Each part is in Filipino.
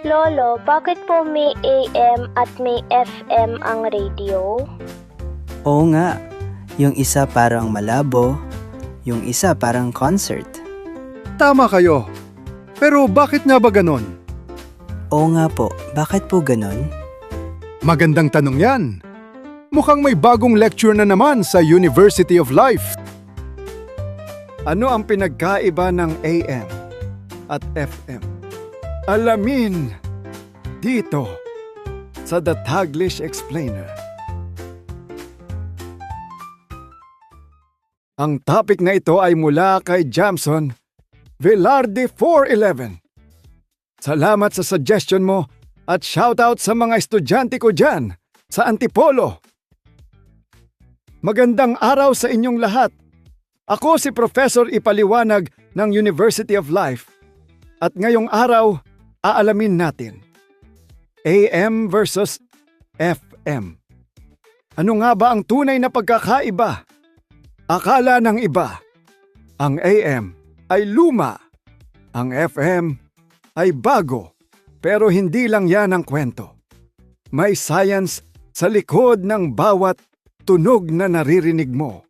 Lolo, bakit po may AM at may FM ang radio? Oo nga, yung isa parang malabo, yung isa parang concert. Tama kayo. Pero bakit nga ba ganon? Oo nga po, bakit po ganon? Magandang tanong yan. Mukhang may bagong lecture na naman sa University of Life. Ano ang pinagkaiba ng AM at FM? Alamin dito sa The Taglish Explainer. Ang topic na ito ay mula kay Jamson Velarde 411. Salamat sa suggestion mo at shoutout sa mga estudyante ko dyan sa Antipolo. Magandang araw sa inyong lahat. Ako si Professor Ipaliwanag ng University of Life at ngayong araw aalamin natin AM versus FM. Ano nga ba ang tunay na pagkakaiba? Akala ng iba, ang AM ay luma, ang FM ay bago, pero hindi lang yan ang kwento. May science sa likod ng bawat tunog na naririnig mo.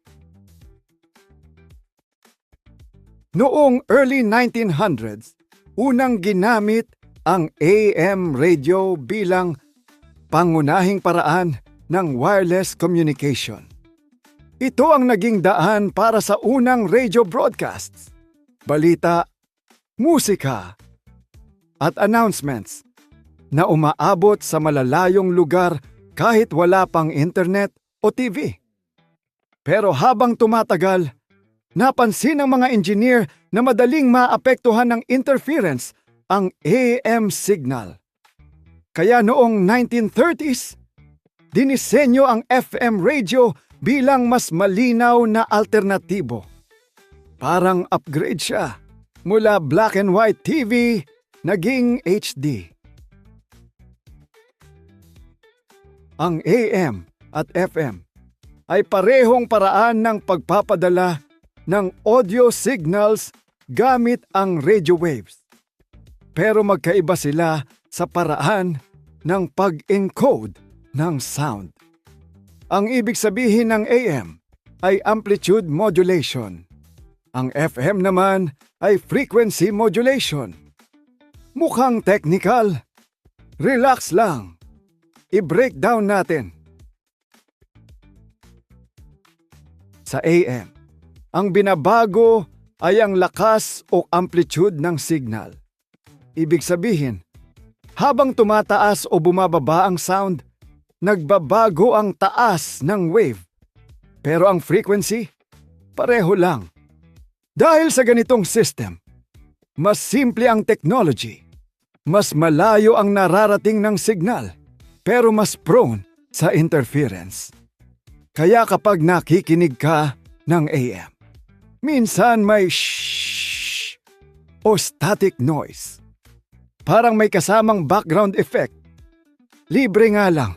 Noong early 1900s, unang ginamit ang AM radio bilang pangunahing paraan ng wireless communication. Ito ang naging daan para sa unang radio broadcasts, balita, musika, at announcements na umaabot sa malalayong lugar kahit wala pang internet o TV. Pero habang tumatagal, napansin ng mga engineer na madaling maapektuhan ng interference ang AM signal. Kaya noong 1930s, dinisenyo ang FM radio bilang mas malinaw na alternatibo. Parang upgrade siya mula black and white TV naging HD. Ang AM at FM ay parehong paraan ng pagpapadala ng audio signals gamit ang radio waves. Pero magkaiba sila sa paraan ng pag-encode ng sound. Ang ibig sabihin ng AM ay amplitude modulation. Ang FM naman ay frequency modulation. Mukhang technical. Relax lang. I-breakdown natin. Sa AM, ang binabago ay ang lakas o amplitude ng signal. Ibig sabihin, habang tumataas o bumababa ang sound, nagbabago ang taas ng wave. Pero ang frequency, pareho lang. Dahil sa ganitong system, mas simple ang technology. Mas malayo ang nararating ng signal, pero mas prone sa interference. Kaya kapag nakikinig ka ng AM, minsan may shhh o static noise. Parang may kasamang background effect. Libre nga lang.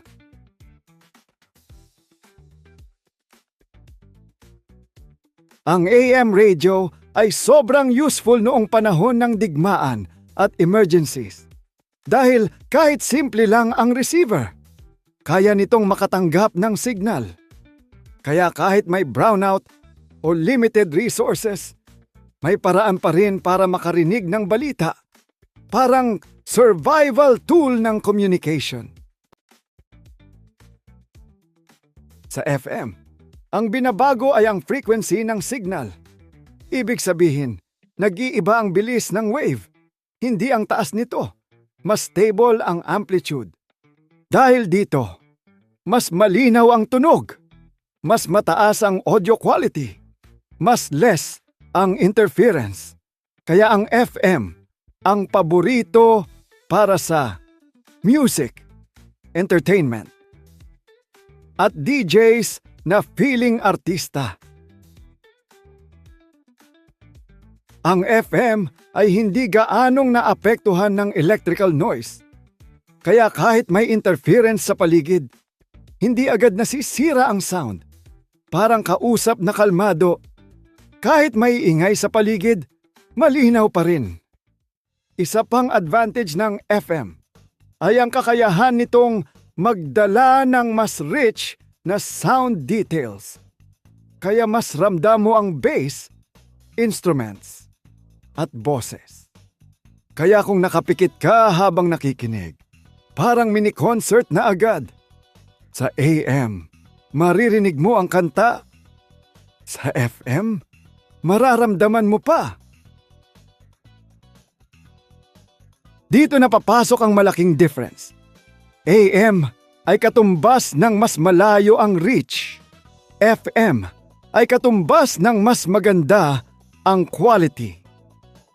Ang AM radio ay sobrang useful noong panahon ng digmaan at emergencies. Dahil kahit simple lang ang receiver, kaya nitong makatanggap ng signal. Kaya kahit may brownout o limited resources, may paraan pa rin para makarinig ng balita. Parang survival tool ng communication. Sa FM, ang binabago ay ang frequency ng signal. Ibig sabihin, nag-iiba ang bilis ng wave, hindi ang taas nito. Mas stable ang amplitude. Dahil dito, mas malinaw ang tunog, mas mataas ang audio quality, mas less ang interference. Kaya ang FM, ang paborito para sa music, entertainment, at DJs na feeling artista. Ang FM ay hindi gaanong naapektuhan ng electrical noise. Kaya kahit may interference sa paligid, hindi agad nasisira ang sound. Parang kausap na kalmado. Kahit may ingay sa paligid, malinaw pa rin. Isa pang advantage ng FM, ay ang kakayahan nitong magdala ng mas rich na sound details. Kaya mas ramdam mo ang bass, instruments, at boses. Kaya kung nakapikit ka habang nakikinig, parang mini-concert na agad. Sa AM, maririnig mo ang kanta. Sa FM, mararamdaman mo pa. Dito na papasok ang malaking difference. AM ay katumbas ng mas malayo ang reach. FM ay katumbas ng mas maganda ang quality.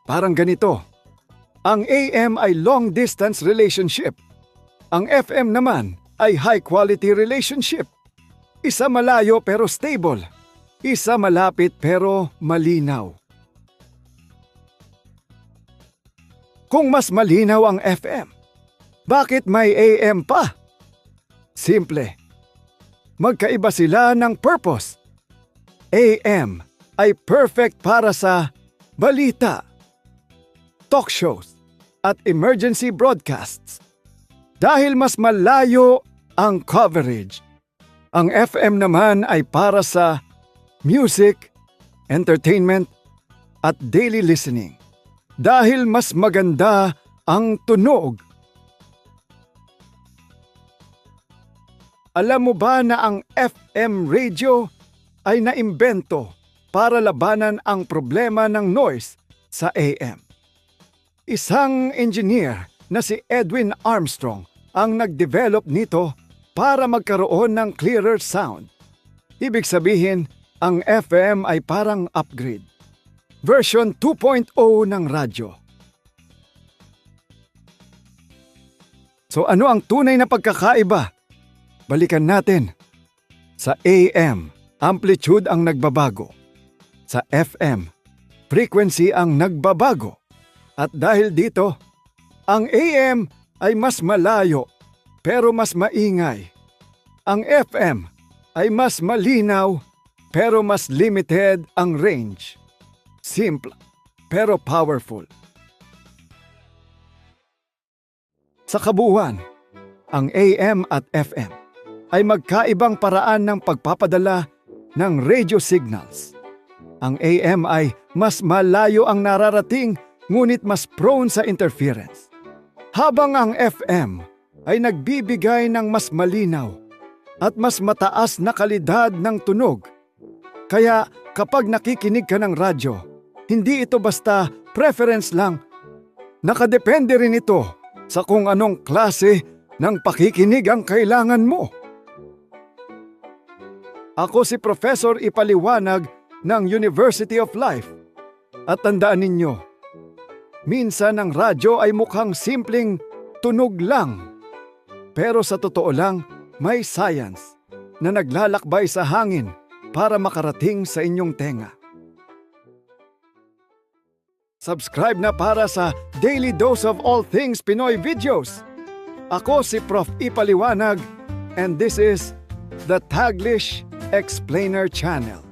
Parang ganito. Ang AM ay long distance relationship. Ang FM naman ay high quality relationship. Isa malayo pero stable. Isa malapit pero malinaw. Kung mas malinaw ang FM, bakit may AM pa? Simple. Magkaiba sila ng purpose. AM ay perfect para sa balita, talk shows, at emergency broadcasts. Dahil mas malayo ang coverage. Ang FM naman ay para sa music, entertainment, at daily listening. Dahil mas maganda ang tunog. Alam mo ba na ang FM radio ay naimbento para labanan ang problema ng noise sa AM? Isang engineer na si Edwin Armstrong ang nag-develop nito para magkaroon ng clearer sound. Ibig sabihin, ang FM ay parang upgrade. Version 2.0 ng radyo. So ano ang tunay na pagkakaiba? Balikan natin. Sa AM, amplitude ang nagbabago. Sa FM, frequency ang nagbabago. At dahil dito, ang AM ay mas malayo pero mas maingay. Ang FM ay mas malinaw pero mas limited ang range. Simple, pero powerful. Sa kabuuan, ang AM at FM ay magkaibang paraan ng pagpapadala ng radio signals. Ang AM ay mas malayo ang nararating ngunit mas prone sa interference. Habang ang FM ay nagbibigay ng mas malinaw at mas mataas na kalidad ng tunog. Kaya kapag nakikinig ka ng radyo, hindi ito basta preference lang. Nakadepende rin ito sa kung anong klase ng pakikinig ang kailangan mo. Ako si Professor Ipaliwanag ng University of Life. At tandaan ninyo, minsan ang radyo ay mukhang simpleng tunog lang. Pero sa totoo lang, may science na naglalakbay sa hangin para makarating sa inyong tenga. Subscribe na para sa Daily Dose of All Things Pinoy videos. Ako si Prof. Ipaliwanag and this is the Taglish Explainer Channel.